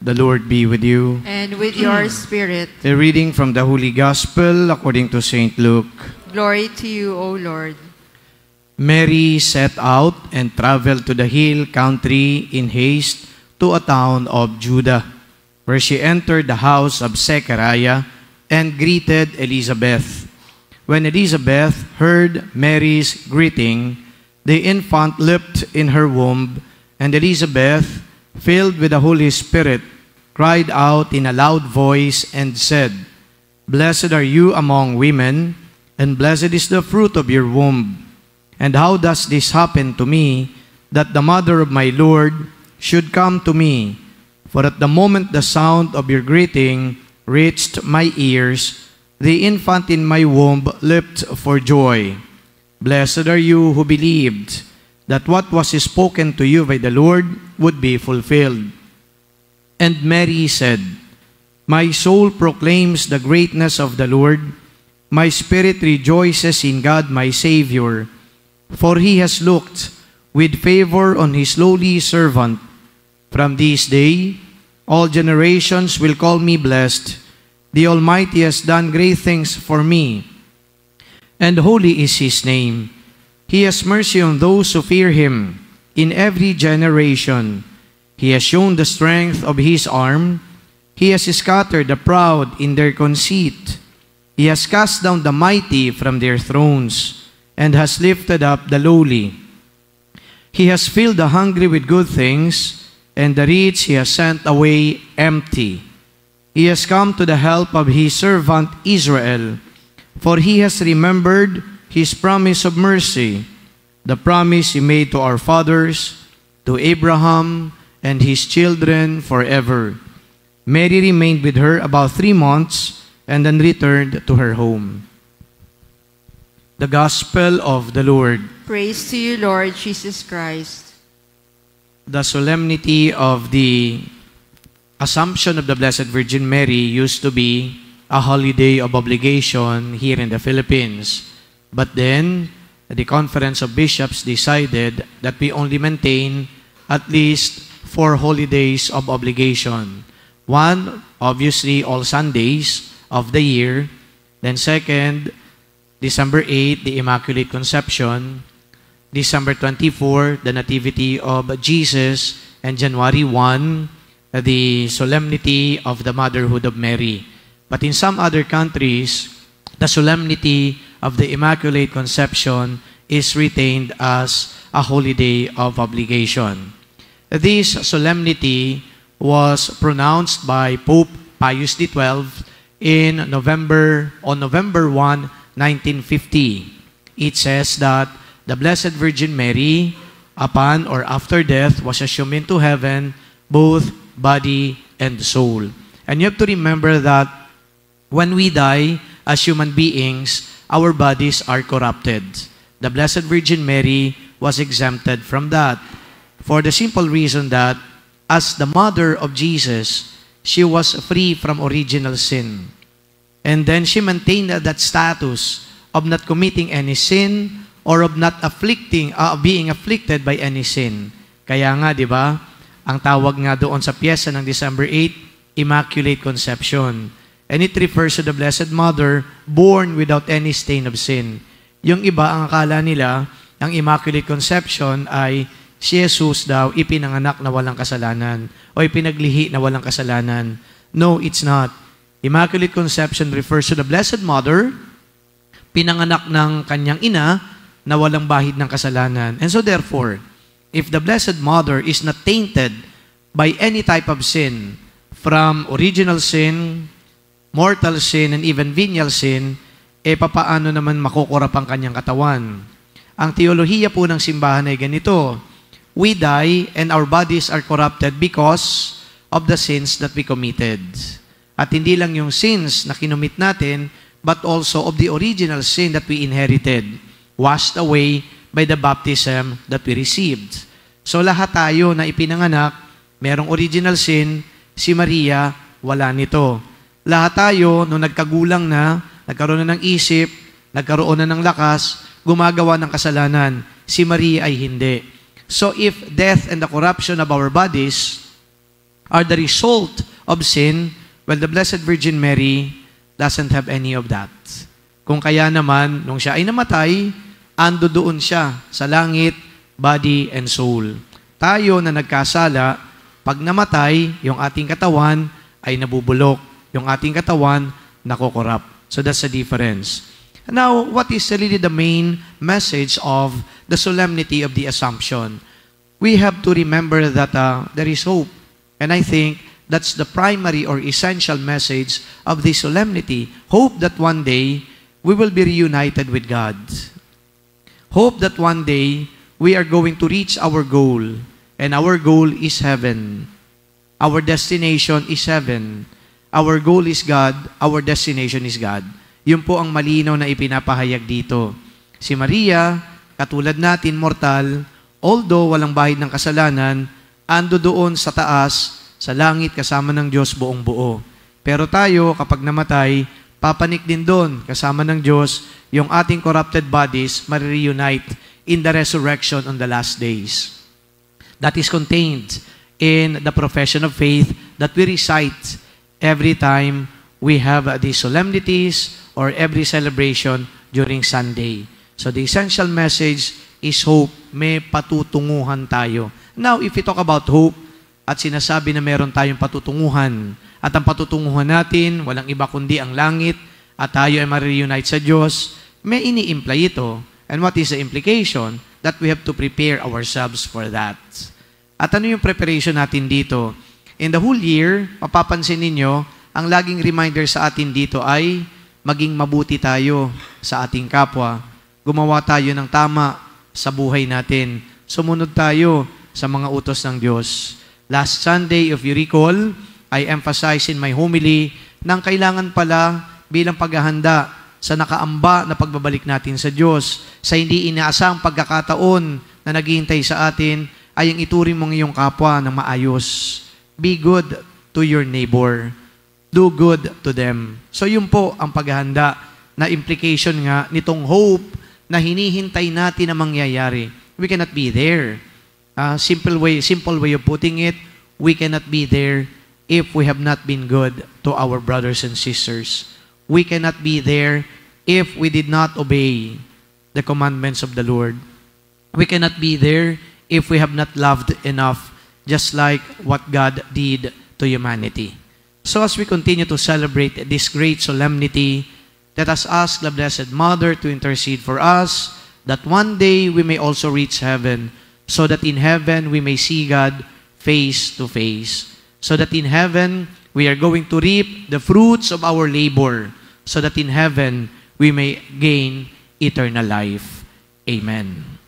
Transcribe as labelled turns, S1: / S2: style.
S1: The Lord be with you.
S2: And with your spirit.
S1: A reading from the Holy Gospel according to St. Luke.
S2: Glory to you, O Lord.
S1: Mary set out and traveled to the hill country in haste to a town of Judah, where she entered the house of Zechariah and greeted Elizabeth. When Elizabeth heard Mary's greeting, the infant leapt in her womb, and Elizabeth, filled with the Holy Spirit, cried out in a loud voice and said, "Blessed are you among women, and blessed is the fruit of your womb. And how does this happen to me, that the mother of my Lord should come to me? For at the moment the sound of your greeting reached my ears, the infant in my womb leapt for joy. Blessed are you who believed that what was spoken to you by the Lord would be fulfilled." And Mary said, "My soul proclaims the greatness of the Lord. My spirit rejoices in God my Savior, for He has looked with favor on His lowly servant. From this day, all generations will call me blessed. The Almighty has done great things for me, and holy is His name. He has mercy on those who fear Him in every generation. He has shown the strength of His arm. He has scattered the proud in their conceit. He has cast down the mighty from their thrones, and has lifted up the lowly. He has filled the hungry with good things, and the rich He has sent away empty. He has come to the help of His servant Israel, for He has remembered His promise of mercy, the promise He made to our fathers, to Abraham and his children forever." Mary remained with her about 3 months, and then returned to her home. The Gospel of the Lord.
S2: Praise to you, Lord Jesus Christ.
S1: The solemnity of the Assumption of the Blessed Virgin Mary used to be a holiday of obligation here in the Philippines. But then, the Conference of Bishops decided that we only maintain at least 4 holidays of obligation. One, obviously, all Sundays of the year. Then second, December 8, the Immaculate Conception. December 24, the Nativity of Jesus. And January 1, the Solemnity of the Motherhood of Mary. But in some other countries, the Solemnity of the Immaculate Conception is retained as a holiday of obligation. This solemnity was pronounced by Pope Pius XII on November 1, 1950. It says that the Blessed Virgin Mary, upon or after death, was assumed into heaven, both body and soul. And you have to remember that when we die as human beings, our bodies are corrupted. The Blessed Virgin Mary was exempted from that, for the simple reason that as the mother of Jesus, she was free from original sin. And then she maintained that status of not committing any sin or of not being afflicted by any sin. Kaya nga, di ba, ang tawag nga doon sa piyesa ng December 8, Immaculate Conception. And it refers to the Blessed Mother born without any stain of sin. Yung iba, ang akala nila, ang Immaculate Conception ay si Jesus daw ipinanganak na walang kasalanan o ipinaglihi na walang kasalanan. No, it's not. Immaculate Conception refers to the Blessed Mother, pinanganak ng kanyang ina na walang bahid ng kasalanan. And so therefore, if the Blessed Mother is not tainted by any type of sin, from original sin, mortal sin, and even venial sin, papaano naman makukurap ang kanyang katawan? Ang teolohiya po ng simbahan ay ganito: we die and our bodies are corrupted because of the sins that we committed. At hindi lang yung sins na kinumit natin, but also of the original sin that we inherited, washed away by the baptism that we received. So lahat tayo na ipinanganak, merong original sin, si Maria, wala nito. Lahat tayo, nung nagkagulang na, nagkaroon na ng isip, nagkaroon na ng lakas, gumagawa ng kasalanan. Si Maria ay hindi. So if death and the corruption of our bodies are the result of sin, well, the Blessed Virgin Mary doesn't have any of that. Kung kaya naman, nung siya ay namatay, ando doon siya sa langit, body and soul. Tayo na nagkasala, pag namatay, yung ating katawan ay nabubulok. Yung ating katawan, nakokorap. So that's the difference. Now, what is really the main message of the solemnity of the Assumption? We have to remember that there is hope. And I think that's the primary or essential message of the solemnity. Hope that one day we will be reunited with God. Hope that one day we are going to reach our goal. And our goal is heaven. Our destination is heaven. Our goal is God. Our destination is God. Yun po ang malinaw na ipinapahayag dito. Si Maria, katulad natin, mortal, although walang bahid ng kasalanan, ando doon sa taas, sa langit, kasama ng Diyos buong buo. Pero tayo, kapag namatay, papanik din doon, kasama ng Diyos, yung ating corrupted bodies marireunite in the resurrection on the last days. That is contained in the profession of faith that we recite every time we have the solemnities or every celebration during Sunday. So the essential message is hope. May patutunguhan tayo. Now, if we talk about hope, at sinasabi na meron tayong patutunguhan, at ang patutunguhan natin, walang iba kundi ang langit, at tayo ay marireunite sa Diyos, may ini-imply ito. And what is the implication? That we have to prepare ourselves for that. At ano yung preparation natin dito? In the whole year, mapapansin ninyo, ang laging reminder sa atin dito ay maging mabuti tayo sa ating kapwa. Gumawa tayo ng tama sa buhay natin. Sumunod tayo sa mga utos ng Diyos. Last Sunday, if you recall, I emphasized in my homily na kailangan pala bilang paghahanda sa nakaamba na pagbabalik natin sa Diyos, sa hindi inaasang pagkakataon na naghihintay sa atin, ay ang ituring mong iyong kapwa ng maayos. Be good to your neighbor. Do good to them. So yun po ang paghahanda na implication nga nitong hope na hinihintay natin na mangyayari. We cannot be there. Simple way of putting it, we cannot be there if we have not been good to our brothers and sisters. We cannot be there if we did not obey the commandments of the Lord. We cannot be there if we have not loved enough, just like what God did to humanity. So as we continue to celebrate this great solemnity, let us ask the Blessed Mother to intercede for us, that one day we may also reach heaven, so that in heaven we may see God face to face. So that in heaven we are going to reap the fruits of our labor, so that in heaven we may gain eternal life. Amen.